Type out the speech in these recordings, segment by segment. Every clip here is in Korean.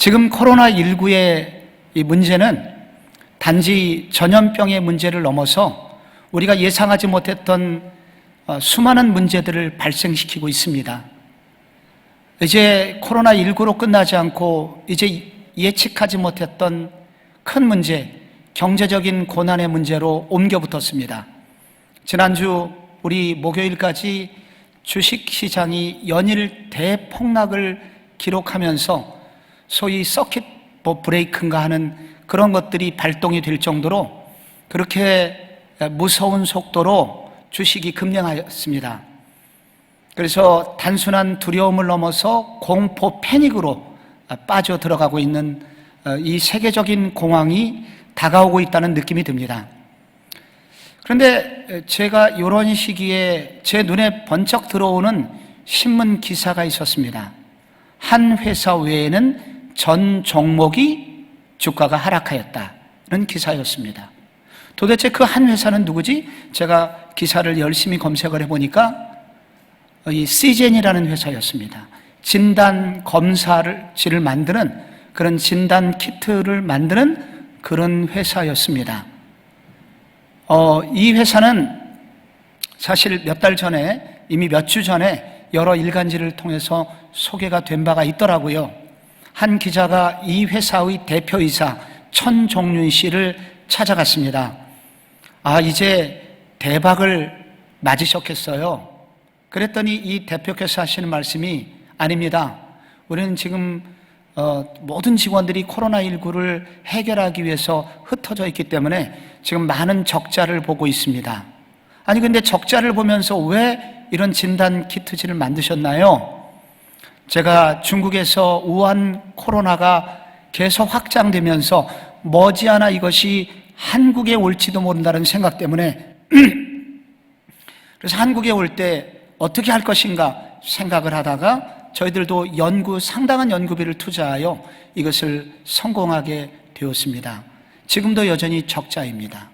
지금 코로나19의 이 문제는 단지 전염병의 문제를 넘어서 우리가 예상하지 못했던 수많은 문제들을 발생시키고 있습니다. 이제 코로나19로 끝나지 않고 이제 예측하지 못했던 큰 문제, 경제적인 고난의 문제로 옮겨 붙었습니다. 지난주 우리 목요일까지 주식시장이 연일 대폭락을 기록하면서 소위 서킷 브레이크인가 하는 그런 것들이 발동이 될 정도로 그렇게 무서운 속도로 주식이 급등하였습니다. 그래서 단순한 두려움을 넘어서 공포 패닉으로 빠져 들어가고 있는 이 세계적인 공황이 다가오고 있다는 느낌이 듭니다. 그런데 제가 이런 시기에 제 눈에 번쩍 들어오는 신문 기사가 있었습니다. 한 회사 외에는 전 종목이 주가가 하락하였다는 기사였습니다. 도대체 그 한 회사는 누구지? 제가 기사를 열심히 검색을 해보니까 이 시젠이라는 회사였습니다. 진단 검사를 만드는 그런 진단 키트를 만드는 그런 회사였습니다. 이 회사는 사실 몇 달 전에, 이미 몇 주 전에 여러 일간지를 통해서 소개가 된 바가 있더라고요. 한 기자가 이 회사의 대표이사 천종륜 씨를 찾아갔습니다. 이제 대박을 맞으셨겠어요. 그랬더니 이 대표께서 하시는 말씀이 아닙니다. 우리는 지금 모든 직원들이 코로나19를 해결하기 위해서 흩어져 있기 때문에 지금 많은 적자를 보고 있습니다. 아니 근데 적자를 보면서 왜 이런 진단 키트지를 만드셨나요? 제가 중국에서 우한 코로나가 계속 확장되면서 머지않아 이것이 한국에 올지도 모른다는 생각 때문에 그래서 한국에 올 때 어떻게 할 것인가 생각을 하다가 저희들도 상당한 연구비를 투자하여 이것을 성공하게 되었습니다. 지금도 여전히 적자입니다.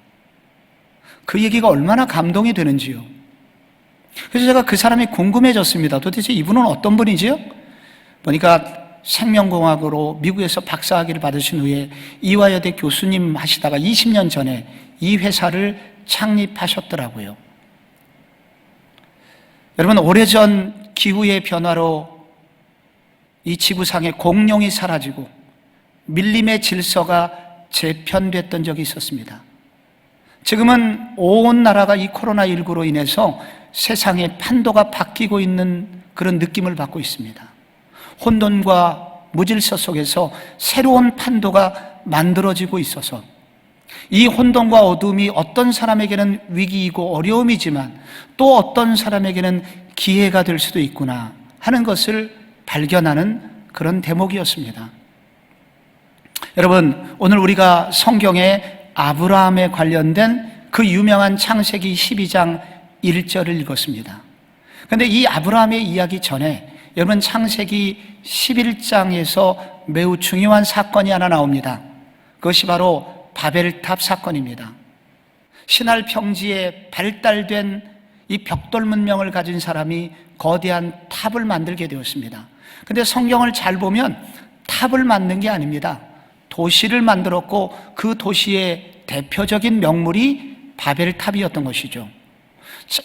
그 얘기가 얼마나 감동이 되는지요. 그래서 제가 그 사람이 궁금해졌습니다. 도대체 이분은 어떤 분이지요? 보니까 생명공학으로 미국에서 박사학위를 받으신 후에 이화여대 교수님 하시다가 20년 전에 이 회사를 창립하셨더라고요. 여러분, 오래전 기후의 변화로 이 지구상의 공룡이 사라지고 밀림의 질서가 재편됐던 적이 있었습니다. 지금은 온 나라가 이 코로나19로 인해서 세상의 판도가 바뀌고 있는 그런 느낌을 받고 있습니다. 혼돈과 무질서 속에서 새로운 판도가 만들어지고 있어서 이 혼돈과 어둠이 어떤 사람에게는 위기이고 어려움이지만 또 어떤 사람에게는 기회가 될 수도 있구나 하는 것을 발견하는 그런 대목이었습니다. 여러분, 오늘 우리가 성경에 아브라함에 관련된 그 유명한 창세기 12장 1절을 읽었습니다. 그런데 이 아브라함의 이야기 전에 여러분 창세기 11장에서 매우 중요한 사건이 하나 나옵니다. 그것이 바로 바벨탑 사건입니다. 신할 평지에 발달된 이 벽돌 문명을 가진 사람이 거대한 탑을 만들게 되었습니다. 그런데 성경을 잘 보면 탑을 만든 게 아닙니다. 도시를 만들었고 그 도시의 대표적인 명물이 바벨탑이었던 것이죠.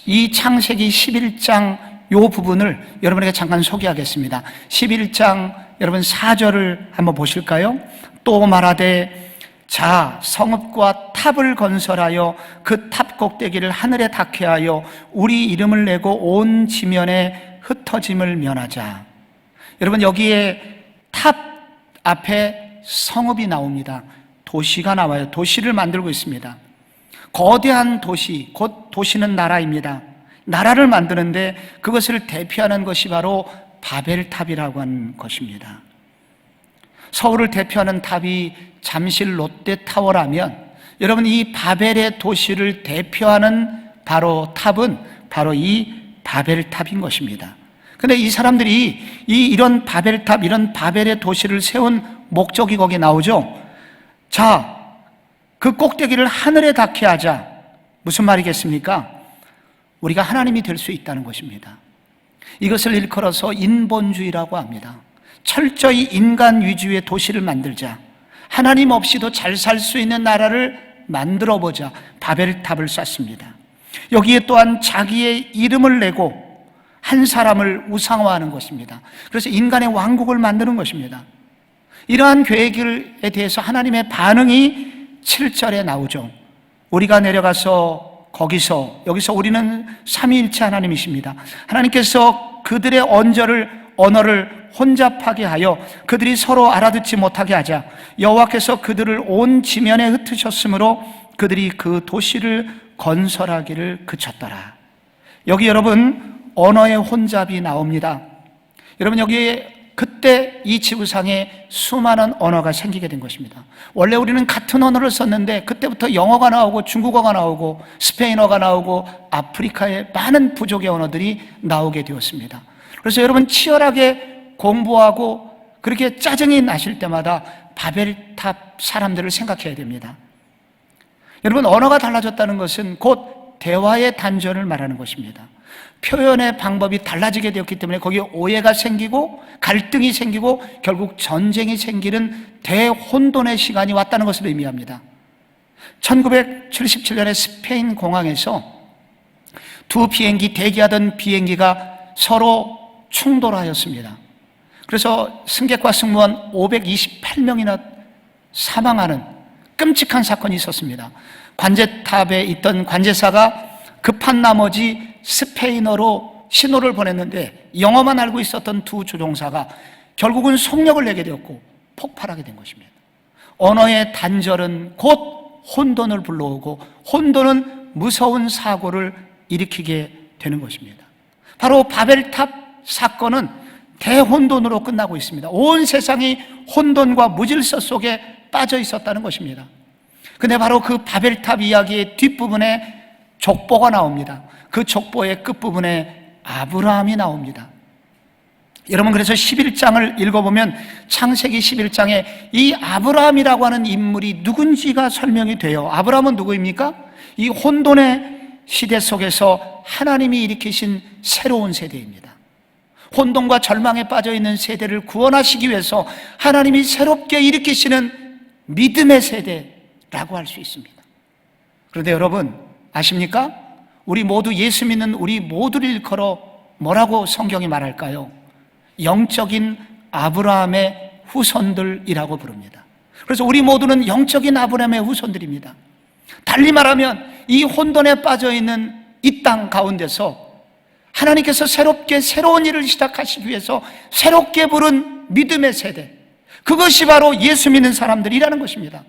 이 창세기 11장 이 부분을 여러분에게 잠깐 소개하겠습니다. 11장 여러분 4절을 한번 보실까요? 또 말하되 자 성읍과 탑을 건설하여 그 탑 꼭대기를 하늘에 닿게 하여 우리 이름을 내고 온 지면에 흩어짐을 면하자. 여러분 여기에 탑 앞에 성읍이 나옵니다. 도시가 나와요. 도시를 만들고 있습니다. 거대한 도시, 곧 도시는 나라입니다. 나라를 만드는데 그것을 대표하는 것이 바로 바벨탑이라고 하는 것입니다. 서울을 대표하는 탑이 잠실 롯데타워라면 여러분 이 바벨의 도시를 대표하는 바로 탑은 바로 이 바벨탑인 것입니다. 그런데 이 사람들이 이런 바벨탑, 이런 바벨의 도시를 세운 목적이 거기에 나오죠. 자, 그 꼭대기를 하늘에 닿게 하자. 무슨 말이겠습니까? 우리가 하나님이 될 수 있다는 것입니다. 이것을 일컬어서 인본주의라고 합니다. 철저히 인간 위주의 도시를 만들자, 하나님 없이도 잘 살 수 있는 나라를 만들어보자 바벨탑을 쌓습니다. 여기에 또한 자기의 이름을 내고 한 사람을 우상화하는 것입니다. 그래서 인간의 왕국을 만드는 것입니다. 이러한 계획에 대해서 하나님의 반응이 7절에 나오죠. 우리가 내려가서 여기서 우리는 삼위일체 하나님이십니다. 하나님께서 그들의 언어를 혼잡하게 하여 그들이 서로 알아듣지 못하게 하자 여호와께서 그들을 온 지면에 흩으셨으므로 그들이 그 도시를 건설하기를 그쳤더라. 여기 여러분 언어의 혼잡이 나옵니다. 여러분 여기에 그때 이 지구상에 수많은 언어가 생기게 된 것입니다. 원래 우리는 같은 언어를 썼는데 그때부터 영어가 나오고 중국어가 나오고 스페인어가 나오고 아프리카의 많은 부족의 언어들이 나오게 되었습니다. 그래서 여러분 치열하게 공부하고 그렇게 짜증이 나실 때마다 바벨탑 사람들을 생각해야 됩니다. 여러분 언어가 달라졌다는 것은 곧 대화의 단절을 말하는 것입니다. 표현의 방법이 달라지게 되었기 때문에 거기에 오해가 생기고 갈등이 생기고 결국 전쟁이 생기는 대혼돈의 시간이 왔다는 것을 의미합니다. 1977년에 스페인 공항에서 두 비행기 대기하던 비행기가 서로 충돌하였습니다. 그래서 승객과 승무원 528명이나 사망하는 끔찍한 사건이 있었습니다. 관제탑에 있던 관제사가 급한 나머지 스페인어로 신호를 보냈는데 영어만 알고 있었던 두 조종사가 결국은 속력을 내게 되었고 폭발하게 된 것입니다. 언어의 단절은 곧 혼돈을 불러오고 혼돈은 무서운 사고를 일으키게 되는 것입니다. 바로 바벨탑 사건은 대혼돈으로 끝나고 있습니다. 온 세상이 혼돈과 무질서 속에 빠져 있었다는 것입니다. 근데 바로 그 바벨탑 이야기의 뒷부분에 족보가 나옵니다. 그 족보의 끝부분에 아브라함이 나옵니다. 여러분 그래서 11장을 읽어보면 창세기 11장에 이 아브라함이라고 하는 인물이 누군지가 설명이 돼요. 아브라함은 누구입니까? 이 혼돈의 시대 속에서 하나님이 일으키신 새로운 세대입니다. 혼돈과 절망에 빠져있는 세대를 구원하시기 위해서 하나님이 새롭게 일으키시는 믿음의 세대라고 할 수 있습니다. 그런데 여러분 아십니까? 우리 모두 예수 믿는 우리 모두를 일컬어 뭐라고 성경이 말할까요? 영적인 아브라함의 후손들이라고 부릅니다. 그래서 우리 모두는 영적인 아브라함의 후손들입니다. 달리 말하면 이 혼돈에 빠져있는 이 땅 가운데서 하나님께서 새로운 일을 시작하시기 위해서 새롭게 부른 믿음의 세대, 그것이 바로 예수 믿는 사람들이라는 것입니다.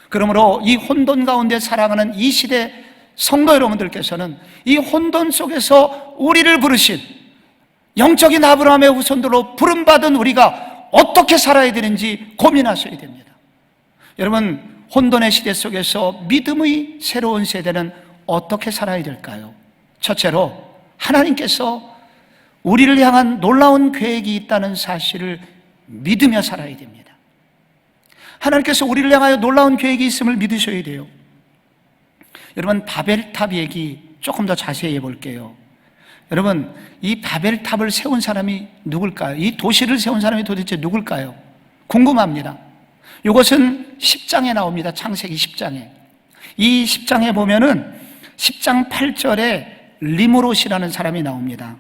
그러므로 이 혼돈 가운데 살아가는 이 시대 성도 여러분들께서는 이 혼돈 속에서 우리를 부르신 영적인 아브라함의 후손들로 부름받은 우리가 어떻게 살아야 되는지 고민하셔야 됩니다. 여러분 혼돈의 시대 속에서 믿음의 새로운 세대는 어떻게 살아야 될까요? 첫째로 하나님께서 우리를 향한 놀라운 계획이 있다는 사실을 믿으며 살아야 됩니다. 하나님께서 우리를 향하여 놀라운 계획이 있음을 믿으셔야 돼요. 여러분 바벨탑 얘기 조금 더 자세히 해볼게요. 여러분 이 바벨탑을 세운 사람이 누굴까요? 이 도시를 세운 사람이 도대체 누굴까요? 궁금합니다. 이것은 10장에 나옵니다. 창세기 10장에. 이 10장에 보면은 10장 8절에 리므롯이라는 사람이 나옵니다.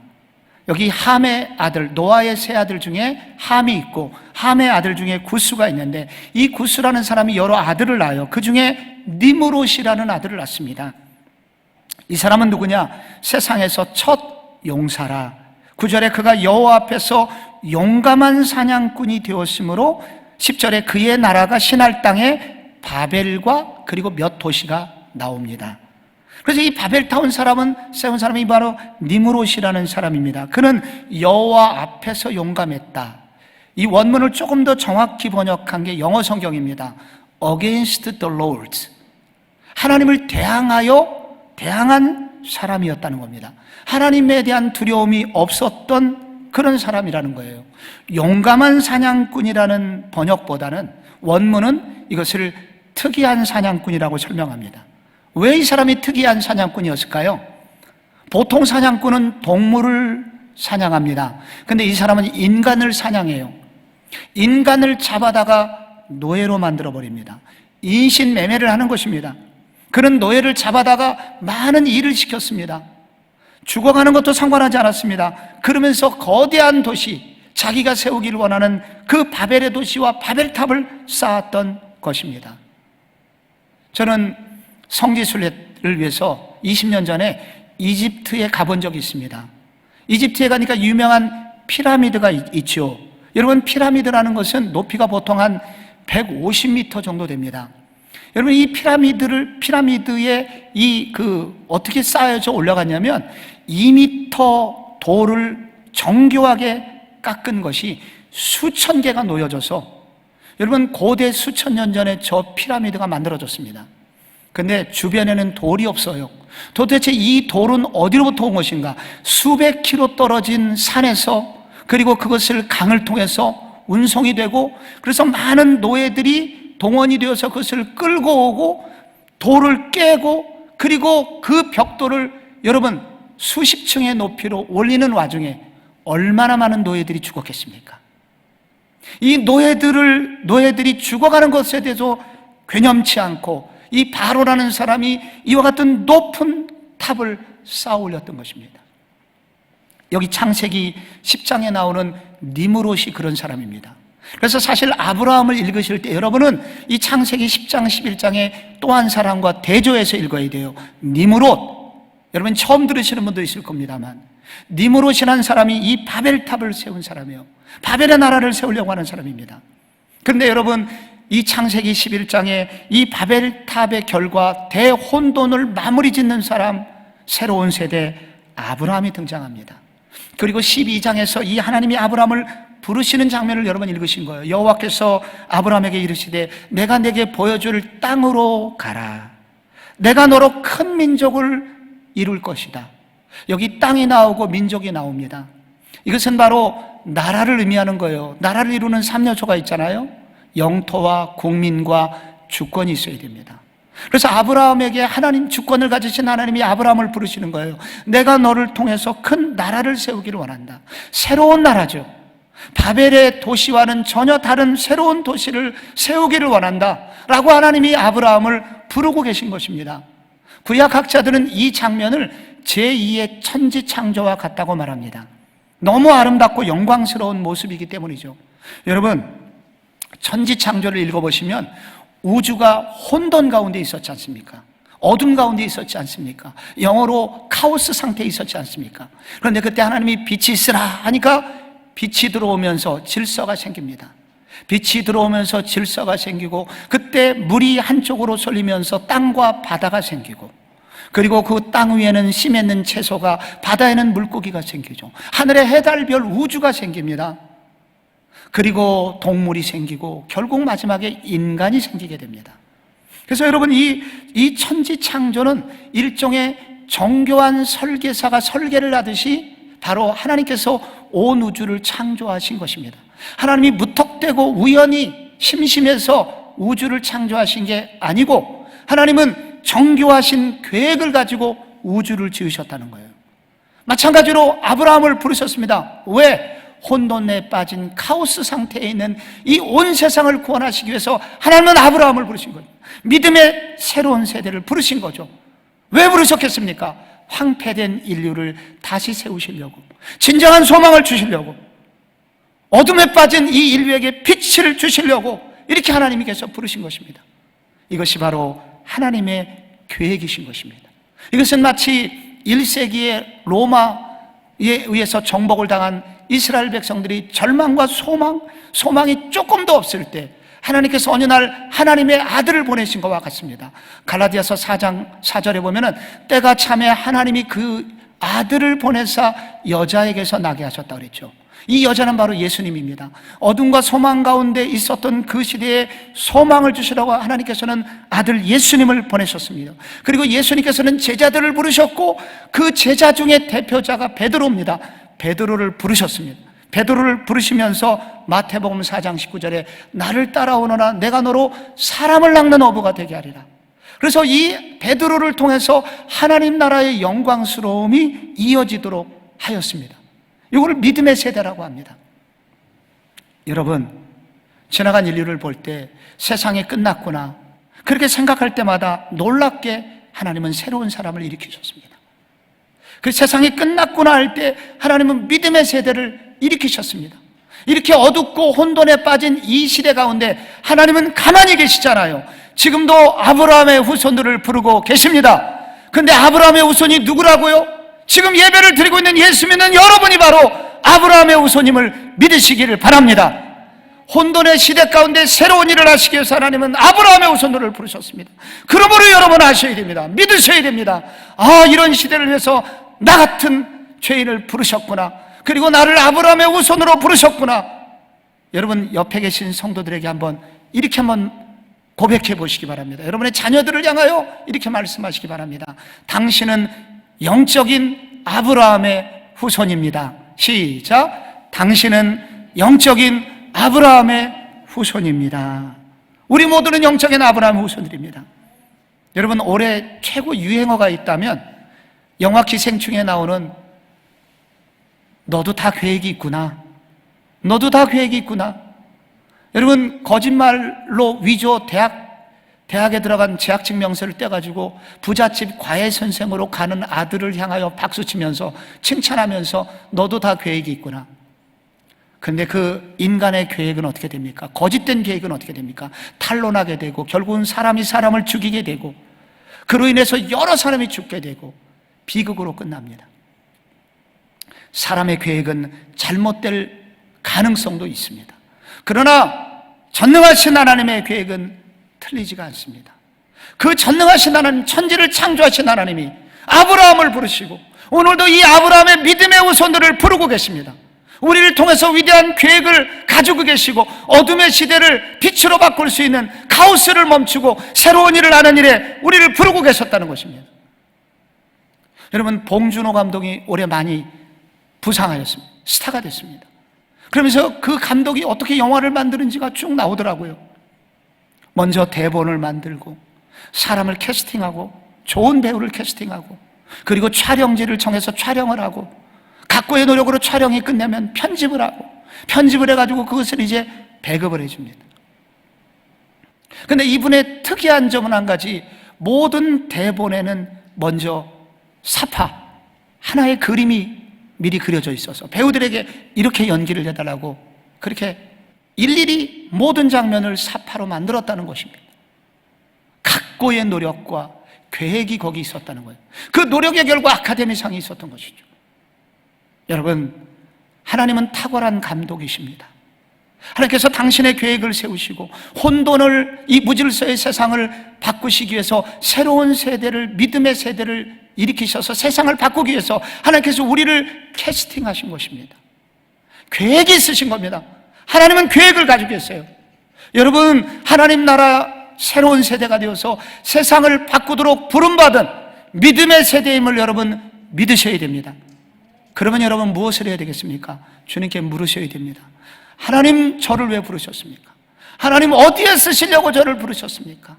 여기 함의 아들, 노아의 세 아들 중에 함이 있고 함의 아들 중에 구스가 있는데 이 구스라는 사람이 여러 아들을 낳아요. 그 중에 니므롯이라는 아들을 낳습니다. 이 사람은 누구냐? 세상에서 첫 용사라. 9절에 그가 여호와 앞에서 용감한 사냥꾼이 되었으므로 10절에 그의 나라가 신할 땅에 바벨과 그리고 몇 도시가 나옵니다. 그래서 이 바벨타운 세운 사람이 바로 니므롯이라는 사람입니다. 그는 여호와 앞에서 용감했다. 이 원문을 조금 더 정확히 번역한 게 영어 성경입니다. Against the Lord. 하나님을 대항한 사람이었다는 겁니다. 하나님에 대한 두려움이 없었던 그런 사람이라는 거예요. 용감한 사냥꾼이라는 번역보다는 원문은 이것을 특이한 사냥꾼이라고 설명합니다. 왜 이 사람이 특이한 사냥꾼이었을까요? 보통 사냥꾼은 동물을 사냥합니다. 근데 이 사람은 인간을 사냥해요. 인간을 잡아다가 노예로 만들어 버립니다. 인신매매를 하는 것입니다. 그런 노예를 잡아다가 많은 일을 시켰습니다. 죽어가는 것도 상관하지 않았습니다. 그러면서 거대한 도시, 자기가 세우기를 원하는 그 바벨의 도시와 바벨탑을 쌓았던 것입니다. 저는 성지순례를 위해서 20년 전에 이집트에 가본 적이 있습니다. 이집트에 가니까 유명한 피라미드가 있죠. 여러분, 피라미드라는 것은 높이가 보통 한 150m 정도 됩니다. 여러분, 이 피라미드에 어떻게 쌓여져 올라갔냐면 2m 돌을 정교하게 깎은 것이 수천 개가 놓여져서, 여러분, 고대 수천 년 전에 저 피라미드가 만들어졌습니다. 근데 주변에는 돌이 없어요. 도대체 이 돌은 어디로부터 온 것인가? 수백 킬로 떨어진 산에서, 그리고 그것을 강을 통해서 운송이 되고, 그래서 많은 노예들이 동원이 되어서 그것을 끌고 오고 돌을 깨고, 그리고 그 벽돌을 여러분 수십 층의 높이로 올리는 와중에 얼마나 많은 노예들이 죽었겠습니까? 이 노예들이 죽어가는 것에 대해서 괴념치 않고 이 바로라는 사람이 이와 같은 높은 탑을 쌓아 올렸던 것입니다. 여기 창세기 10장에 나오는 니므롯이 그런 사람입니다. 그래서 사실 아브라함을 읽으실 때 여러분은 이 창세기 10장, 11장에 또 한 사람과 대조해서 읽어야 돼요. 니므롯. 여러분 처음 들으시는 분도 있을 겁니다만, 니므롯이라는 사람이 이 바벨탑을 세운 사람이에요. 바벨의 나라를 세우려고 하는 사람입니다. 그런데 여러분, 이 창세기 11장에 이 바벨탑의 결과 대혼돈을 마무리 짓는 사람, 새로운 세대 아브라함이 등장합니다. 그리고 12장에서 이 하나님이 아브라함을 부르시는 장면을 여러분 읽으신 거예요. 여호와께서 아브라함에게 이르시되 내가 내게 보여줄 땅으로 가라. 내가 너로 큰 민족을 이룰 것이다. 여기 땅이 나오고 민족이 나옵니다. 이것은 바로 나라를 의미하는 거예요. 나라를 이루는 3요소가 있잖아요. 영토와 국민과 주권이 있어야 됩니다. 그래서 아브라함에게 하나님 주권을 가지신 하나님이 아브라함을 부르시는 거예요. 내가 너를 통해서 큰 나라를 세우기를 원한다. 새로운 나라죠. 바벨의 도시와는 전혀 다른 새로운 도시를 세우기를 원한다 라고 하나님이 아브라함을 부르고 계신 것입니다. 구약학자들은 이 장면을 제2의 천지창조와 같다고 말합니다. 너무 아름답고 영광스러운 모습이기 때문이죠. 여러분, 천지창조를 읽어보시면 우주가 혼돈 가운데 있었지 않습니까? 어둠 가운데 있었지 않습니까? 영어로 카오스 상태에 있었지 않습니까? 그런데 그때 하나님이 빛이 있으라 하니까 빛이 들어오면서 질서가 생깁니다. 빛이 들어오면서 질서가 생기고, 그때 물이 한쪽으로 쏠리면서 땅과 바다가 생기고, 그리고 그 땅 위에는 씨 맺는 채소가, 바다에는 물고기가 생기죠. 하늘에 해달별 우주가 생깁니다. 그리고 동물이 생기고 결국 마지막에 인간이 생기게 됩니다. 그래서 여러분, 이 천지창조는 일종의 정교한 설계사가 설계를 하듯이 바로 하나님께서 온 우주를 창조하신 것입니다. 하나님이 무턱대고 우연히 심심해서 우주를 창조하신 게 아니고, 하나님은 정교하신 계획을 가지고 우주를 지으셨다는 거예요. 마찬가지로 아브라함을 부르셨습니다. 왜? 혼돈에 빠진 카오스 상태에 있는 이 온 세상을 구원하시기 위해서 하나님은 아브라함을 부르신 거예요. 믿음의 새로운 세대를 부르신 거죠. 왜 부르셨겠습니까? 황폐된 인류를 다시 세우시려고, 진정한 소망을 주시려고, 어둠에 빠진 이 인류에게 빛을 주시려고 이렇게 하나님께서 부르신 것입니다. 이것이 바로 하나님의 계획이신 것입니다. 이것은 마치 1세기의 로마에 의해서 정복을 당한 이스라엘 백성들이 절망과 소망이 조금도 없을 때 하나님께서 어느 날 하나님의 아들을 보내신 것과 같습니다. 갈라디아서 4장 4절에 보면은 때가 참에 하나님이 그 아들을 보내사 여자에게서 나게 하셨다 그랬죠. 이 여자는 바로 예수님입니다. 어둠과 소망 가운데 있었던 그 시대에 소망을 주시라고 하나님께서는 아들 예수님을 보내셨습니다. 그리고 예수님께서는 제자들을 부르셨고, 그 제자 중에 대표자가 베드로입니다. 베드로를 부르셨습니다. 베드로를 부르시면서 마태복음 4장 19절에 나를 따라오너라 내가 너로 사람을 낚는 어부가 되게 하리라. 그래서 이 베드로를 통해서 하나님 나라의 영광스러움이 이어지도록 하였습니다. 이걸 믿음의 세대라고 합니다. 여러분, 지나간 인류를 볼 때 세상이 끝났구나 그렇게 생각할 때마다 놀랍게 하나님은 새로운 사람을 일으키셨습니다. 그 세상이 끝났구나 할 때 하나님은 믿음의 세대를 일으키셨습니다. 이렇게 어둡고 혼돈에 빠진 이 시대 가운데 하나님은 가만히 계시잖아요. 지금도 아브라함의 후손들을 부르고 계십니다. 근데 아브라함의 후손이 누구라고요? 지금 예배를 드리고 있는 예수 믿는 여러분이 바로 아브라함의 후손임을 믿으시기를 바랍니다. 혼돈의 시대 가운데 새로운 일을 하시기 위해서 하나님은 아브라함의 후손들을 부르셨습니다. 그러므로 여러분 아셔야 됩니다. 믿으셔야 됩니다. 이런 시대를 위해서 나 같은 죄인을 부르셨구나. 그리고 나를 아브라함의 후손으로 부르셨구나. 여러분 옆에 계신 성도들에게 이렇게 한번 고백해 보시기 바랍니다. 여러분의 자녀들을 향하여 이렇게 말씀하시기 바랍니다. 당신은 영적인 아브라함의 후손입니다. 시작. 당신은 영적인 아브라함의 후손입니다. 우리 모두는 영적인 아브라함의 후손들입니다. 여러분, 올해 최고 유행어가 있다면 영화 기생충에 나오는 너도 다 계획이 있구나. 너도 다 계획이 있구나. 여러분, 거짓말로 위조 대학에 들어간 재학증 명세를 떼가지고 부잣집 과외 선생으로 가는 아들을 향하여 박수치면서 칭찬하면서 너도 다 계획이 있구나. 근데 그 인간의 계획은 어떻게 됩니까? 거짓된 계획은 어떻게 됩니까? 탄론하게 되고 결국은 사람이 사람을 죽이게 되고 그로 인해서 여러 사람이 죽게 되고 비극으로 끝납니다. 사람의 계획은 잘못될 가능성도 있습니다. 그러나 전능하신 하나님의 계획은 틀리지가 않습니다. 그 전능하신 하나님, 천지를 창조하신 하나님이 아브라함을 부르시고 오늘도 이 아브라함의 믿음의 후손들을 부르고 계십니다. 우리를 통해서 위대한 계획을 가지고 계시고 어둠의 시대를 빛으로 바꿀 수 있는 카오스를 멈추고 새로운 일을 하는 일에 우리를 부르고 계셨다는 것입니다. 여러분, 봉준호 감독이 올해 많이 부상하였습니다. 스타가 됐습니다. 그러면서 그 감독이 어떻게 영화를 만드는지가 쭉 나오더라고요. 먼저 대본을 만들고 사람을 캐스팅하고 좋은 배우를 캐스팅하고 그리고 촬영지를 정해서 촬영을 하고 각고의 노력으로 촬영이 끝나면 편집을 하고 편집을 해가지고 그것을 이제 배급을 해줍니다. 그런데 이분의 특이한 점은 한 가지, 모든 대본에는 먼저 사파 하나의 그림이 미리 그려져 있어서 배우들에게 이렇게 연기를 해달라고 그렇게 일일이 모든 장면을 사파로 만들었다는 것입니다. 각고의 노력과 계획이 거기 있었다는 거예요. 그 노력의 결과 아카데미상이 있었던 것이죠. 여러분, 하나님은 탁월한 감독이십니다. 하나님께서 당신의 계획을 세우시고 혼돈을, 이 무질서의 세상을 바꾸시기 위해서 새로운 세대를, 믿음의 세대를 일으키셔서 세상을 바꾸기 위해서 하나님께서 우리를 캐스팅하신 것입니다. 계획이 있으신 겁니다. 하나님은 계획을 가지고 계세요. 여러분, 하나님 나라 새로운 세대가 되어서 세상을 바꾸도록 부름받은 믿음의 세대임을 여러분 믿으셔야 됩니다. 그러면 여러분 무엇을 해야 되겠습니까? 주님께 물으셔야 됩니다. 하나님, 저를 왜 부르셨습니까? 하나님, 어디에 쓰시려고 저를 부르셨습니까?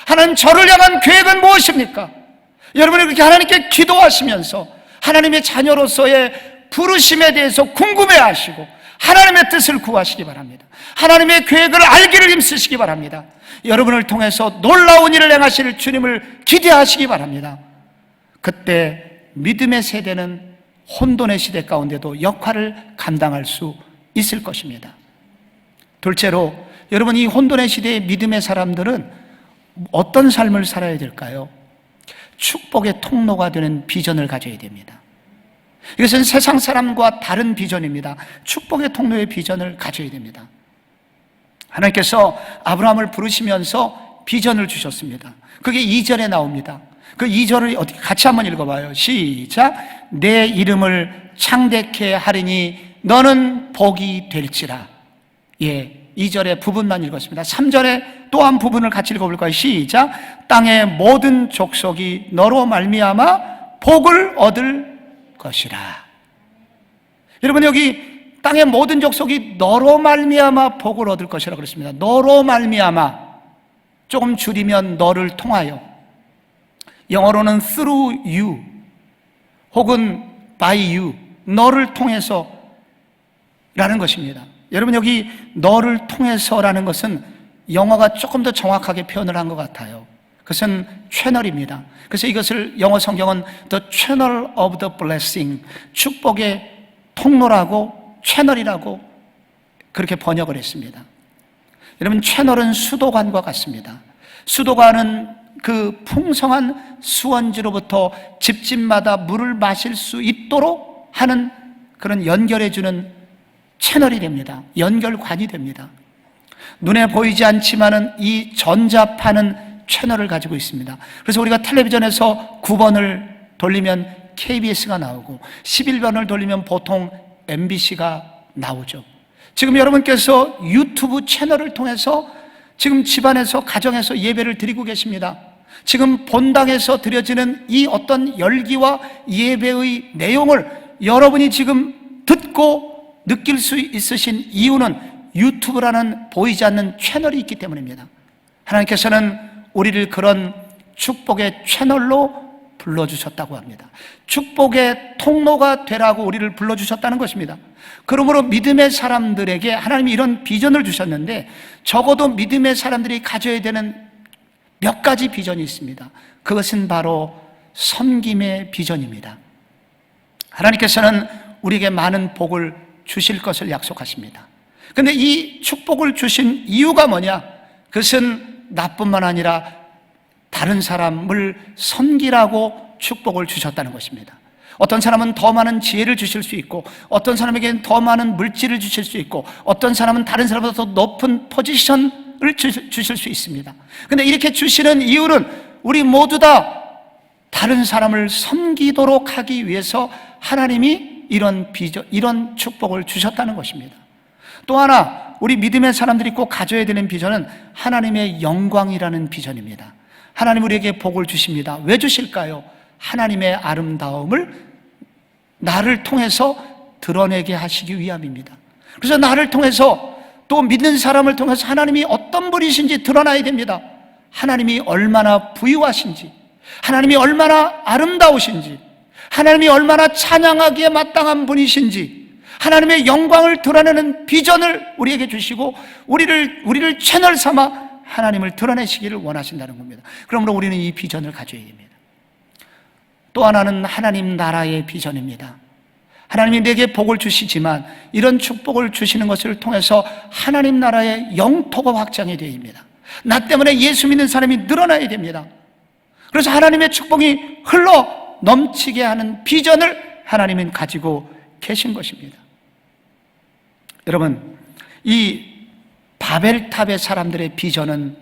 하나님, 저를 향한 계획은 무엇입니까? 여러분이 그렇게 하나님께 기도하시면서 하나님의 자녀로서의 부르심에 대해서 궁금해하시고 하나님의 뜻을 구하시기 바랍니다. 하나님의 계획을 알기를 힘쓰시기 바랍니다. 여러분을 통해서 놀라운 일을 행하실 주님을 기대하시기 바랍니다. 그때 믿음의 세대는 혼돈의 시대 가운데도 역할을 감당할 수 있을 것입니다. 둘째로, 여러분, 이 혼돈의 시대의 믿음의 사람들은 어떤 삶을 살아야 될까요? 축복의 통로가 되는 비전을 가져야 됩니다. 이것은 세상 사람과 다른 비전입니다. 축복의 통로의 비전을 가져야 됩니다. 하나님께서 아브라함을 부르시면서 비전을 주셨습니다. 그게 2절에 나옵니다. 그 2절을 어떻게 같이 한번 읽어봐요. 시작. 내 이름을 창대케 하리니 너는 복이 될지라. 2절의 부분만 읽었습니다. 3절에 또 한 부분을 같이 읽어볼까요? 시작. 땅의 모든 족속이 너로 말미암아 복을 얻을 것이라. 여러분, 여기 땅의 모든 족속이 너로 말미암아 복을 얻을 것이라 그랬습니다. 너로 말미암아, 조금 줄이면 너를 통하여, 영어로는 through you 혹은 by you, 너를 통해서 라는 것입니다. 여러분, 여기 너를 통해서라는 것은 영어가 조금 더 정확하게 표현을 한 것 같아요. 그것은 채널입니다. 그래서 이것을 영어 성경은 The Channel of the Blessing, 축복의 통로라고, 채널이라고 그렇게 번역을 했습니다. 여러분, 채널은 수도관과 같습니다. 수도관은 그 풍성한 수원지로부터 집집마다 물을 마실 수 있도록 하는 그런 연결해주는 채널이 됩니다. 연결관이 됩니다. 눈에 보이지 않지만은 이 전자파는 채널을 가지고 있습니다. 그래서 우리가 텔레비전에서 9번을 돌리면 KBS가 나오고 11번을 돌리면 보통 MBC가 나오죠. 지금 여러분께서 유튜브 채널을 통해서 지금 집안에서, 가정에서 예배를 드리고 계십니다. 지금 본당에서 드려지는 이 어떤 열기와 예배의 내용을 여러분이 지금 듣고 느낄 수 있으신 이유는 유튜브라는 보이지 않는 채널이 있기 때문입니다. 하나님께서는 우리를 그런 축복의 채널로 불러주셨다고 합니다. 축복의 통로가 되라고 우리를 불러주셨다는 것입니다. 그러므로 믿음의 사람들에게 하나님이 이런 비전을 주셨는데, 적어도 믿음의 사람들이 가져야 되는 몇 가지 비전이 있습니다. 그것은 바로 섬김의 비전입니다. 하나님께서는 우리에게 많은 복을 주실 것을 약속하십니다. 그런데 이 축복을 주신 이유가 뭐냐? 그것은 나뿐만 아니라 다른 사람을 섬기라고 축복을 주셨다는 것입니다. 어떤 사람은 더 많은 지혜를 주실 수 있고, 어떤 사람에게는 더 많은 물질을 주실 수 있고, 어떤 사람은 다른 사람보다 더 높은 포지션을 주실 수 있습니다. 그런데 이렇게 주시는 이유는 우리 모두 다 다른 사람을 섬기도록 하기 위해서 하나님이 이런 비전, 이런 축복을 주셨다는 것입니다. 또 하나, 우리 믿음의 사람들이 꼭 가져야 되는 비전은 하나님의 영광이라는 비전입니다. 하나님 우리에게 복을 주십니다. 왜 주실까요? 하나님의 아름다움을 나를 통해서 드러내게 하시기 위함입니다. 그래서 나를 통해서, 또 믿는 사람을 통해서 하나님이 어떤 분이신지 드러나야 됩니다. 하나님이 얼마나 부유하신지, 하나님이 얼마나 아름다우신지, 하나님이 얼마나 찬양하기에 마땅한 분이신지, 하나님의 영광을 드러내는 비전을 우리에게 주시고 우리를 채널 삼아 하나님을 드러내시기를 원하신다는 겁니다. 그러므로 우리는 이 비전을 가져야 됩니다. 또 하나는 하나님 나라의 비전입니다. 하나님이 내게 복을 주시지만 이런 축복을 주시는 것을 통해서 하나님 나라의 영토가 확장이 되어야 됩니다. 나 때문에 예수 믿는 사람이 늘어나야 됩니다. 그래서 하나님의 축복이 흘러 넘치게 하는 비전을 하나님은 가지고 계신 것입니다. 여러분, 이 바벨탑의 사람들의 비전은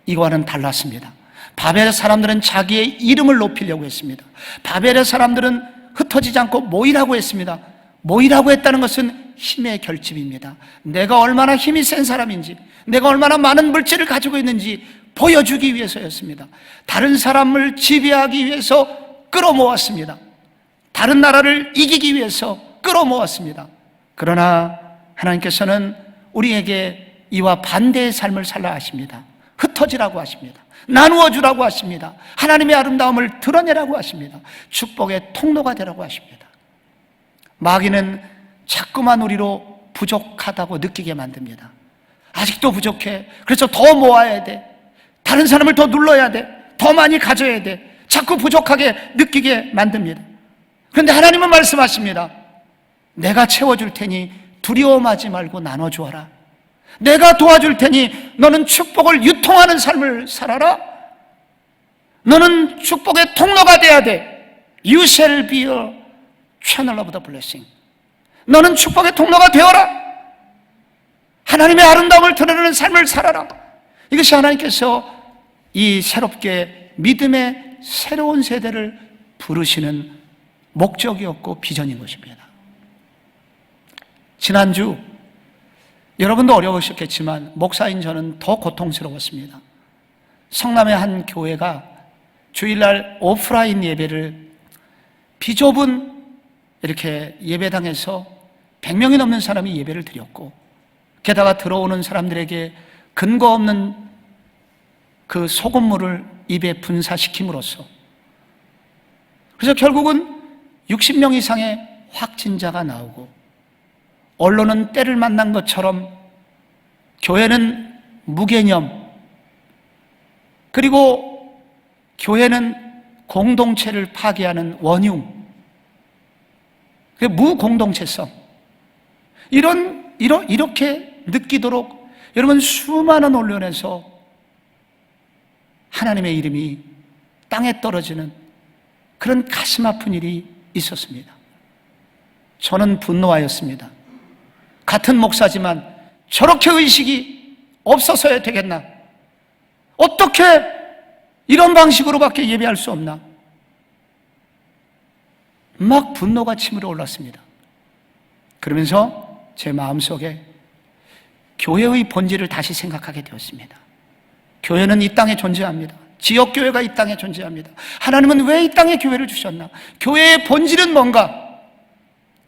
이거와는 달랐습니다. 바벨의 사람들은 자기의 이름을 높이려고 했습니다. 바벨의 사람들은 흩어지지 않고 모이라고 했습니다. 모이라고 했다는 것은 힘의 결집입니다. 내가 얼마나 힘이 센 사람인지, 내가 얼마나 많은 물질을 가지고 있는지 보여주기 위해서였습니다. 다른 사람을 지배하기 위해서 끌어모았습니다. 다른 나라를 이기기 위해서 끌어모았습니다. 그러나 하나님께서는 우리에게 이와 반대의 삶을 살라 하십니다. 흩어지라고 하십니다. 나누어 주라고 하십니다. 하나님의 아름다움을 드러내라고 하십니다. 축복의 통로가 되라고 하십니다. 마귀는 자꾸만 우리로 부족하다고 느끼게 만듭니다. 아직도 부족해. 그래서 더 모아야 돼. 다른 사람을 더 눌러야 돼. 더 많이 가져야 돼. 자꾸 부족하게 느끼게 만듭니다. 그런데 하나님은 말씀하십니다. 내가 채워줄 테니 두려워하지 말고 나눠주어라. 내가 도와줄 테니 너는 축복을 유통하는 삶을 살아라. 너는 축복의 통로가 돼야 돼. You shall be a channel of the blessing. 너는 축복의 통로가 되어라. 하나님의 아름다움을 드러내는 삶을 살아라. 이것이 하나님께서 이 새롭게 믿음의 새로운 세대를 부르시는 목적이었고 비전인 것입니다. 지난주 여러분도 어려우셨겠지만 목사인 저는 더 고통스러웠습니다. 성남의 한 교회가 주일날 오프라인 예배를 비좁은 이렇게 예배당에서 100명이 넘는 사람이 예배를 드렸고, 게다가 들어오는 사람들에게 근거 없는 그 소금물을 입에 분사시킴으로써, 그래서 결국은 60명 이상의 확진자가 나오고 언론은 때를 만난 것처럼 교회는 무개념, 그리고 교회는 공동체를 파괴하는 원흉, 무공동체성, 이렇게 느끼도록 여러분 수많은 언론에서 하나님의 이름이 땅에 떨어지는 그런 가슴 아픈 일이 있었습니다. 저는 분노하였습니다. 같은 목사지만 저렇게 의식이 없어서야 되겠나? 어떻게 이런 방식으로밖에 예배할 수 없나? 막 분노가 치밀어 올랐습니다. 그러면서 제 마음속에 교회의 본질을 다시 생각하게 되었습니다. 교회는 이 땅에 존재합니다. 지역교회가 이 땅에 존재합니다. 하나님은 왜 이 땅에 교회를 주셨나? 교회의 본질은 뭔가?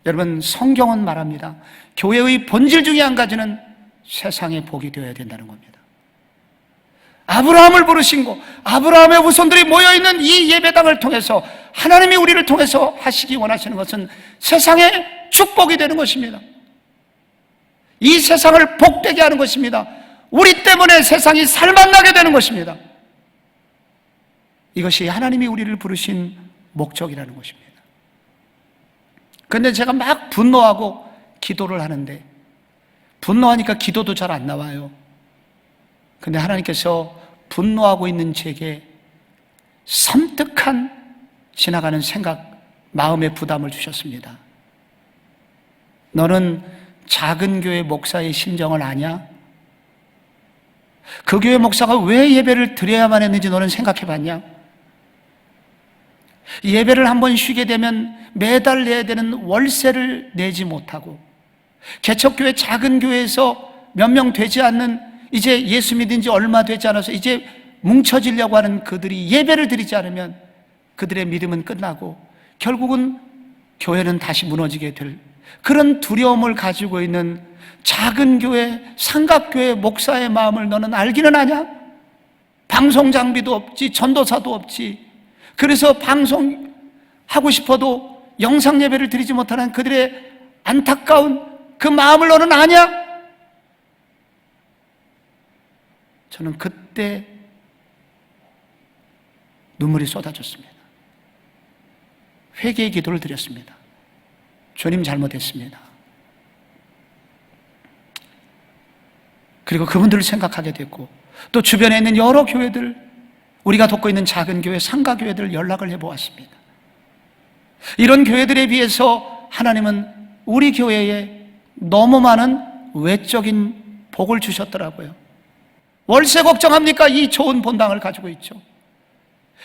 여러분, 성경은 말합니다. 교회의 본질 중에 한 가지는 세상의 복이 되어야 된다는 겁니다. 아브라함을 부르신 거, 아브라함의 후손들이 모여있는 이 예배당을 통해서 하나님이 우리를 통해서 하시기 원하시는 것은 세상의 축복이 되는 것입니다. 이 세상을 복되게 하는 것입니다. 우리 때문에 세상이 살맛나게 되는 것입니다. 이것이 하나님이 우리를 부르신 목적이라는 것입니다. 그런데 제가 막 분노하고 기도를 하는데, 분노하니까 기도도 잘 안 나와요. 근데 하나님께서 분노하고 있는 제게 섬뜩한 지나가는 생각, 마음의 부담을 주셨습니다. 너는 작은 교회 목사의 심정을 아냐? 그 교회 목사가 왜 예배를 드려야만 했는지 너는 생각해 봤냐? 예배를 한번 쉬게 되면 매달 내야 되는 월세를 내지 못하고, 개척교회 작은 교회에서 몇 명 되지 않는, 이제 예수 믿은 지 얼마 되지 않아서 이제 뭉쳐지려고 하는 그들이 예배를 드리지 않으면 그들의 믿음은 끝나고 결국은 교회는 다시 무너지게 될 그런 두려움을 가지고 있는 작은 교회, 삼각교회 목사의 마음을 너는 알기는 하냐? 방송 장비도 없지, 전도사도 없지. 그래서 방송하고 싶어도 영상 예배를 드리지 못하는 그들의 안타까운 그 마음을 너는 아냐? 저는 그때 눈물이 쏟아졌습니다. 회개의 기도를 드렸습니다. 주님, 잘못했습니다. 그리고 그분들을 생각하게 됐고, 또 주변에 있는 여러 교회들, 우리가 돕고 있는 작은 교회, 상가교회들 연락을 해보았습니다. 이런 교회들에 비해서 하나님은 우리 교회에 너무 많은 외적인 복을 주셨더라고요. 월세 걱정합니까? 이 좋은 본당을 가지고 있죠.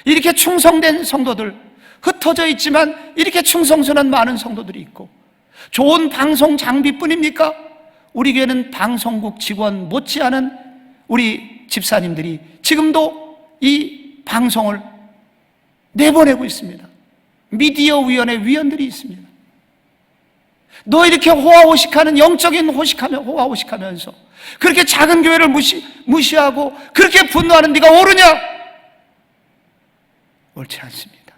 이렇게 충성된 성도들, 흩어져 있지만 이렇게 충성스러운 많은 성도들이 있고, 좋은 방송 장비뿐입니까? 우리 교회는 방송국 직원 못지않은 우리 집사님들이 지금도 이 방송을 내보내고 있습니다. 미디어 위원회 위원들이 있습니다. 너 이렇게 호화호식하는, 영적인 호화호식하면서 그렇게 작은 교회를 무시하고 그렇게 분노하는 네가 옳으냐? 옳지 않습니다.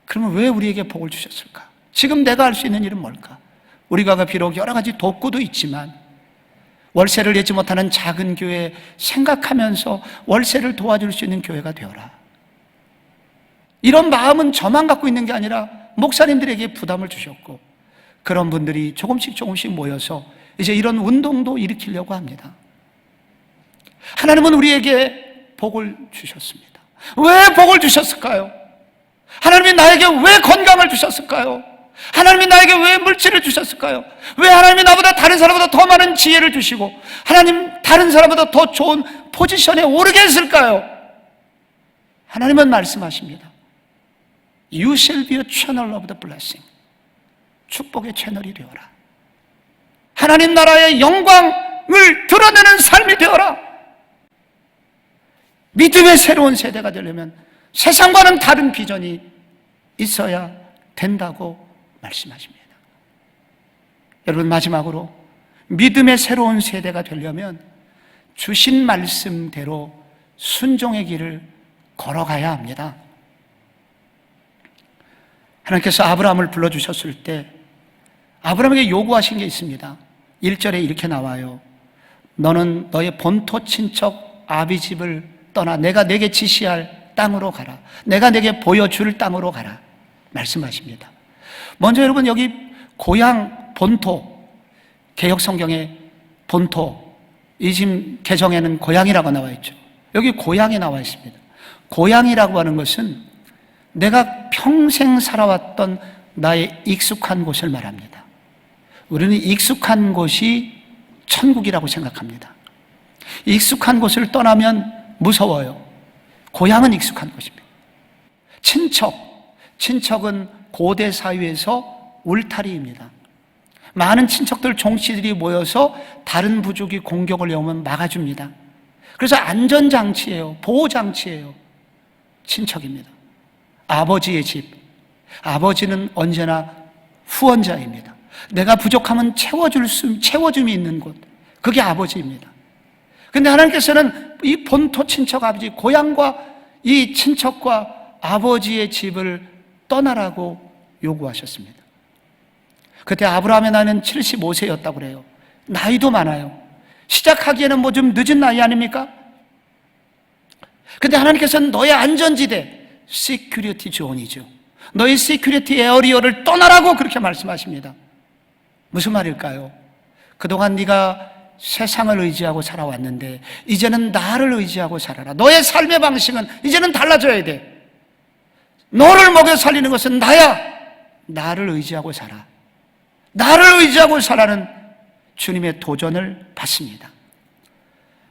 그러면 왜 우리에게 복을 주셨을까? 지금 내가 할 수 있는 일은 뭘까? 우리가 비록 여러 가지 돕고도 있지만 월세를 내지 못하는 작은 교회 생각하면서 월세를 도와줄 수 있는 교회가 되어라. 이런 마음은 저만 갖고 있는 게 아니라 목사님들에게 부담을 주셨고, 그런 분들이 조금씩 모여서 이제 이런 운동도 일으키려고 합니다. 하나님은 우리에게 복을 주셨습니다. 왜 복을 주셨을까요? 하나님이 나에게 왜 건강을 주셨을까요? 하나님이 나에게 왜 물질을 주셨을까요? 왜 하나님이 나보다 다른 사람보다 더 많은 지혜를 주시고 하나님 다른 사람보다 더 좋은 포지션에 오르게 했을까요? 하나님은 말씀하십니다. You shall be a channel of the blessing. 축복의 채널이 되어라. 하나님 나라의 영광을 드러내는 삶이 되어라. 믿음의 새로운 세대가 되려면 세상과는 다른 비전이 있어야 된다고 말씀하십니다. 여러분, 마지막으로 믿음의 새로운 세대가 되려면 주신 말씀대로 순종의 길을 걸어가야 합니다. 하나님께서 아브라함을 불러주셨을 때 아브라함에게 요구하신 게 있습니다. 1절에 이렇게 나와요. 너는 너의 본토 친척 아비 집을 떠나 내가 내게 지시할 땅으로 가라. 내가 내게 보여줄 땅으로 가라. 말씀하십니다. 먼저 여러분, 여기 고향, 본토, 개역성경에 본토, 이 지금 개정에는 고향이라고 나와 있죠. 여기 고향이 나와 있습니다. 고향이라고 하는 것은 내가 평생 살아왔던 나의 익숙한 곳을 말합니다. 우리는 익숙한 곳이 천국이라고 생각합니다. 익숙한 곳을 떠나면 무서워요. 고향은 익숙한 곳입니다. 친척은 고대 사회에서 울타리입니다. 많은 친척들, 종씨들이 모여서 다른 부족이 공격을 해오면 막아줍니다. 그래서 안전장치예요. 보호장치예요. 친척입니다. 아버지의 집, 아버지는 언제나 후원자입니다. 내가 부족하면 채워줌이 있는 곳, 그게 아버지입니다. 그런데 하나님께서는 이 본토 친척 아버지, 고향과 이 친척과 아버지의 집을 떠나라고 요구하셨습니다. 그때 아브라함의 나이는 75세였다고 그래요. 나이도 많아요. 시작하기에는 뭐 좀 늦은 나이 아닙니까? 근데 하나님께서는 너의 안전지대, 시큐리티 존이죠. 너의 시큐리티 에어리어를 떠나라고 그렇게 말씀하십니다. 무슨 말일까요? 그동안 네가 세상을 의지하고 살아왔는데 이제는 나를 의지하고 살아라. 너의 삶의 방식은 이제는 달라져야 돼. 너를 먹여 살리는 것은 나야. 나를 의지하고 살아. 나를 의지하고 살아는 주님의 도전을 받습니다.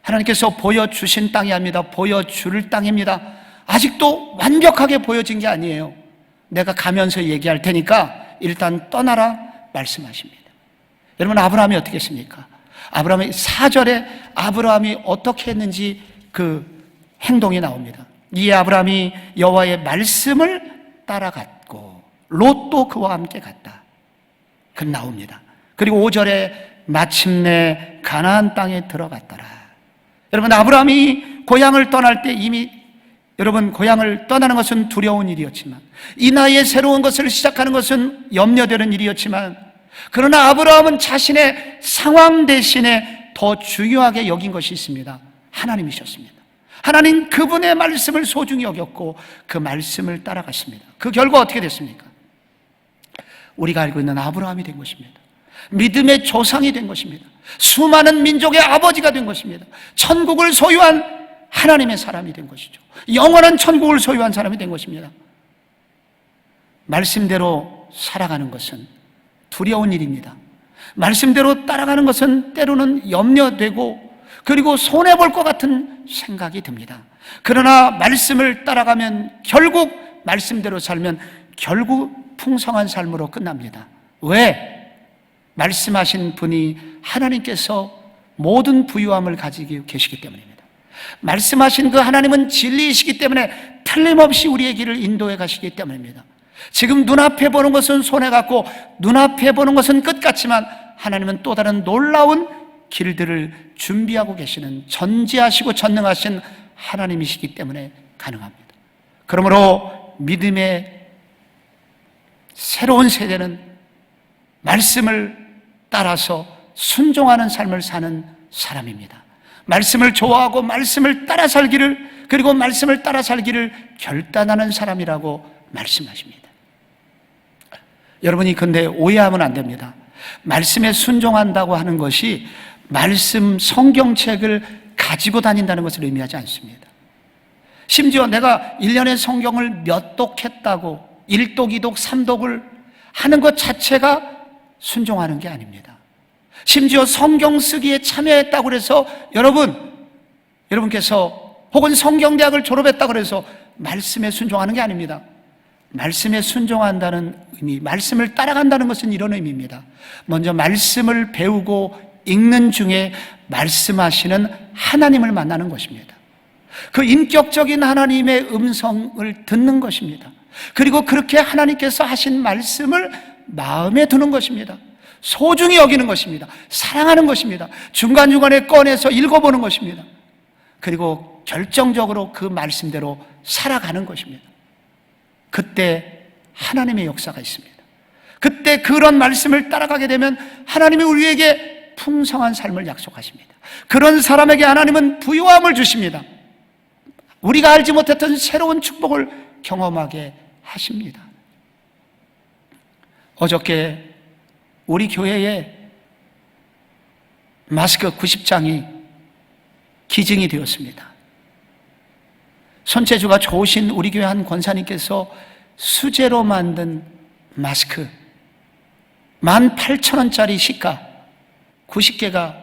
하나님께서 보여주신 땅이 아닙니다. 보여줄 땅입니다. 아직도 완벽하게 보여진 게 아니에요. 내가 가면서 얘기할 테니까 일단 떠나라 말씀하십니다. 여러분, 아브라함이 어떻게 했습니까? 아브라함이 4절에 아브라함이 어떻게 했는지 그 행동이 나옵니다. 이에 아브라함이 여호와의 말씀을 따라갔고 롯도 그와 함께 갔다. 그 나옵니다. 그리고 5절에 마침내 가나안 땅에 들어갔더라. 여러분, 아브라함이 고향을 떠날 때 이미 여러분, 고향을 떠나는 것은 두려운 일이었지만, 이 나이에 새로운 것을 시작하는 것은 염려되는 일이었지만, 그러나 아브라함은 자신의 상황 대신에 더 중요하게 여긴 것이 있습니다. 하나님이셨습니다. 하나님 그분의 말씀을 소중히 여겼고 그 말씀을 따라갔습니다. 그 결과 어떻게 됐습니까? 우리가 알고 있는 아브라함이 된 것입니다. 믿음의 조상이 된 것입니다. 수많은 민족의 아버지가 된 것입니다. 천국을 소유한 하나님의 사람이 된 것이죠. 영원한 천국을 소유한 사람이 된 것입니다. 말씀대로 살아가는 것은 두려운 일입니다. 말씀대로 따라가는 것은 때로는 염려되고 그리고 손해볼 것 같은 생각이 듭니다. 그러나 말씀을 따라가면 결국 말씀대로 살면 결국 풍성한 삶으로 끝납니다. 왜? 말씀하신 분이 하나님께서 모든 부유함을 가지고 계시기 때문입니다. 말씀하신 그 하나님은 진리이시기 때문에 틀림없이 우리의 길을 인도해 가시기 때문입니다. 지금 눈앞에 보는 것은 손해 같고 눈앞에 보는 것은 끝 같지만 하나님은 또 다른 놀라운 길들을 준비하고 계시는 전지하시고 전능하신 하나님이시기 때문에 가능합니다. 그러므로 믿음의 새로운 세대는 말씀을 따라서 순종하는 삶을 사는 사람입니다. 말씀을 좋아하고 말씀을 따라 살기를, 그리고 말씀을 따라 살기를 결단하는 사람이라고 말씀하십니다. 여러분이 근데 오해하면 안 됩니다. 말씀에 순종한다고 하는 것이 말씀 성경책을 가지고 다닌다는 것을 의미하지 않습니다. 심지어 내가 1년에 성경을 몇 독했다고 1독, 2독, 3독을 하는 것 자체가 순종하는 게 아닙니다. 심지어 성경 쓰기에 참여했다고 해서 여러분께서 혹은 성경대학을 졸업했다고 해서 말씀에 순종하는 게 아닙니다. 말씀에 순종한다는 의미, 말씀을 따라간다는 것은 이런 의미입니다. 먼저 말씀을 배우고 읽는 중에 말씀하시는 하나님을 만나는 것입니다. 그 인격적인 하나님의 음성을 듣는 것입니다. 그리고 그렇게 하나님께서 하신 말씀을 마음에 두는 것입니다. 소중히 여기는 것입니다. 사랑하는 것입니다. 중간중간에 꺼내서 읽어보는 것입니다. 그리고 결정적으로 그 말씀대로 살아가는 것입니다. 그때 하나님의 역사가 있습니다. 그때 그런 말씀을 따라가게 되면 하나님이 우리에게 풍성한 삶을 약속하십니다. 그런 사람에게 하나님은 부유함을 주십니다. 우리가 알지 못했던 새로운 축복을 경험하게 하십니다. 어저께 우리 교회에 마스크 90장이 기증이 되었습니다. 손재주가 좋으신 우리 교회 한 권사님께서 수제로 만든 마스크 18,000원짜리 시가 90개가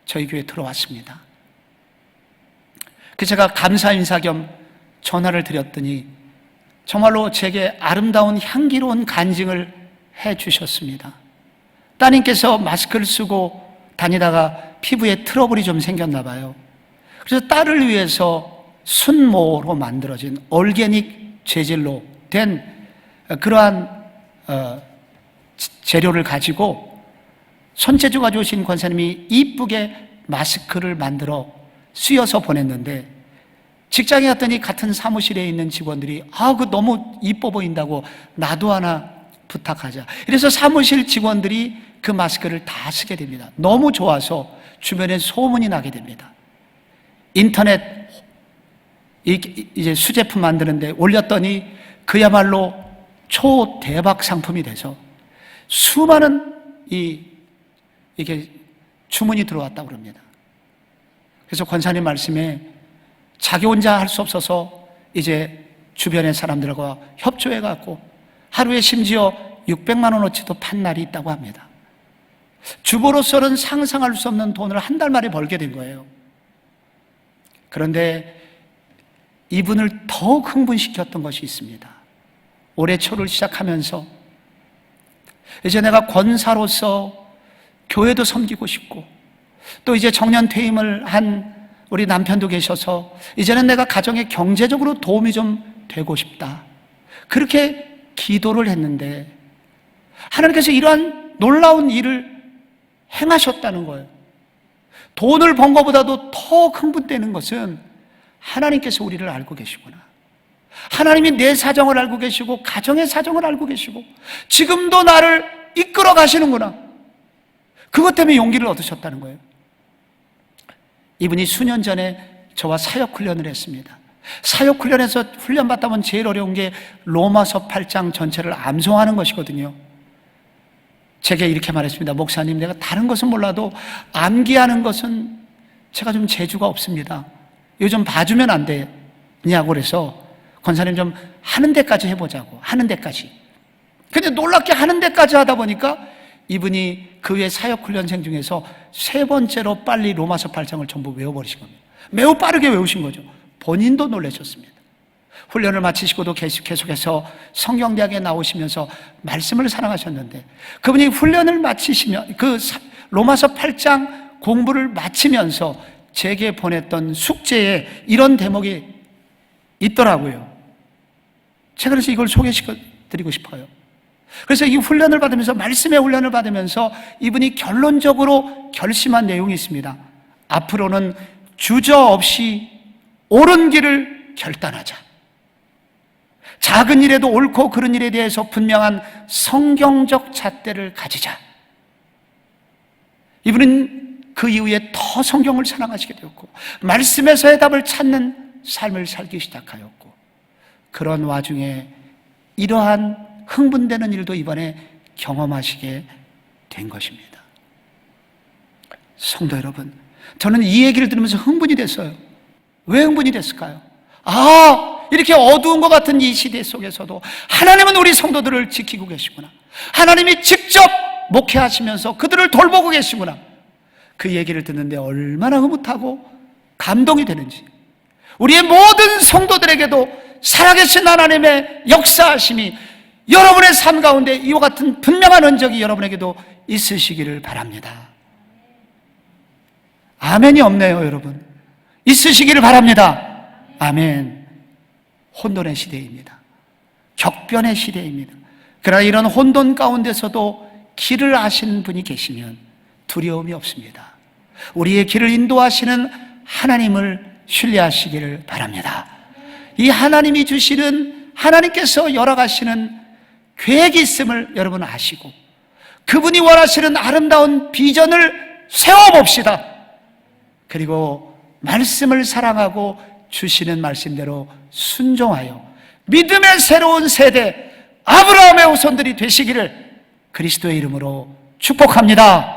저희 교회에 들어왔습니다. 그래서 제가 감사 인사 겸 전화를 드렸더니 정말로 제게 아름다운 향기로운 간증을 해 주셨습니다. 따님께서 마스크를 쓰고 다니다가 피부에 트러블이 좀 생겼나 봐요. 그래서 딸을 위해서 순모로 만들어진 얼게닉 재질로 된 그러한 재료를 가지고 손재주가 좋으신 권사님이 이쁘게 마스크를 만들어 쓰여서 보냈는데, 직장에 갔더니 같은 사무실에 있는 직원들이 그거 너무 이뻐 보인다고 나도 하나 부탁하자. 이래서 사무실 직원들이 그 마스크를 다 쓰게 됩니다. 너무 좋아서 주변에 소문이 나게 됩니다. 인터넷 이제 수제품 만드는데 올렸더니 그야말로 초대박 상품이 돼서 수많은 이게 주문이 들어왔다고 그럽니다. 그래서 권사님 말씀에 자기 혼자 할 수 없어서 이제 주변의 사람들과 협조해 갖고 하루에 심지어 600만 원어치도 판 날이 있다고 합니다. 주부로서는 상상할 수 없는 돈을 한 달 만에 벌게 된 거예요. 그런데 이분을 더욱 흥분시켰던 것이 있습니다. 올해 초를 시작하면서 이제 내가 권사로서 교회도 섬기고 싶고, 또 이제 정년 퇴임을 한 우리 남편도 계셔서 이제는 내가 가정에 경제적으로 도움이 좀 되고 싶다, 그렇게 기도를 했는데 하나님께서 이러한 놀라운 일을 행하셨다는 거예요. 돈을 번 것보다도 더 흥분되는 것은 하나님께서 우리를 알고 계시구나, 하나님이 내 사정을 알고 계시고 가정의 사정을 알고 계시고 지금도 나를 이끌어 가시는구나, 그것 때문에 용기를 얻으셨다는 거예요. 이분이 수년 전에 저와 사역훈련을 했습니다. 사역훈련에서 훈련받다 보면 제일 어려운 게 로마서 8장 전체를 암송하는 것이거든요. 제게 이렇게 말했습니다. 목사님, 내가 다른 것은 몰라도 암기하는 것은 제가 좀 재주가 없습니다. 이거 좀 봐주면 안 되냐고 그래서 권사님 좀 하는 데까지 해보자고, 하는 데까지. 근데 놀랍게 하는 데까지 하다 보니까 이분이 그 외 사역훈련생 중에서 3번째로 빨리 로마서 8장을 전부 외워버리신 겁니다. 매우 빠르게 외우신 거죠. 본인도 놀라셨습니다. 훈련을 마치시고도 계속해서 성경대학에 나오시면서 말씀을 사랑하셨는데, 그분이 훈련을 마치시면 그 로마서 8장 공부를 마치면서 제게 보냈던 숙제에 이런 대목이 있더라고요. 제가 그래서 이걸 소개시켜드리고 싶어요. 그래서 이 훈련을 받으면서, 말씀의 훈련을 받으면서 이분이 결론적으로 결심한 내용이 있습니다. 앞으로는 주저없이 옳은 길을 결단하자. 작은 일에도 옳고 그른 일에 대해서 분명한 성경적 잣대를 가지자. 이분은 그 이후에 더 성경을 사랑하시게 되었고 말씀에서의 답을 찾는 삶을 살기 시작하였고, 그런 와중에 이러한 흥분되는 일도 이번에 경험하시게 된 것입니다. 성도 여러분, 저는 이 얘기를 들으면서 흥분이 됐어요. 왜 흥분이 됐을까요? 이렇게 어두운 것 같은 이 시대 속에서도 하나님은 우리 성도들을 지키고 계시구나, 하나님이 직접 목회하시면서 그들을 돌보고 계시구나, 그 얘기를 듣는데 얼마나 흐뭇하고 감동이 되는지, 우리의 모든 성도들에게도 살아계신 하나님의 역사하심이 여러분의 삶 가운데 이와 같은 분명한 흔적이 여러분에게도 있으시기를 바랍니다. 아멘이 없네요, 여러분. 있으시기를 바랍니다. 아멘. 혼돈의 시대입니다. 격변의 시대입니다. 그러나 이런 혼돈 가운데서도 길을 아시는 분이 계시면 두려움이 없습니다. 우리의 길을 인도하시는 하나님을 신뢰하시기를 바랍니다. 이 하나님이 주시는, 하나님께서 열어가시는 계획이 있음을 여러분 아시고 그분이 원하시는 아름다운 비전을 세워봅시다. 그리고 말씀을 사랑하고 주시는 말씀대로 순종하여 믿음의 새로운 세대 아브라함의 후손들이 되시기를 그리스도의 이름으로 축복합니다.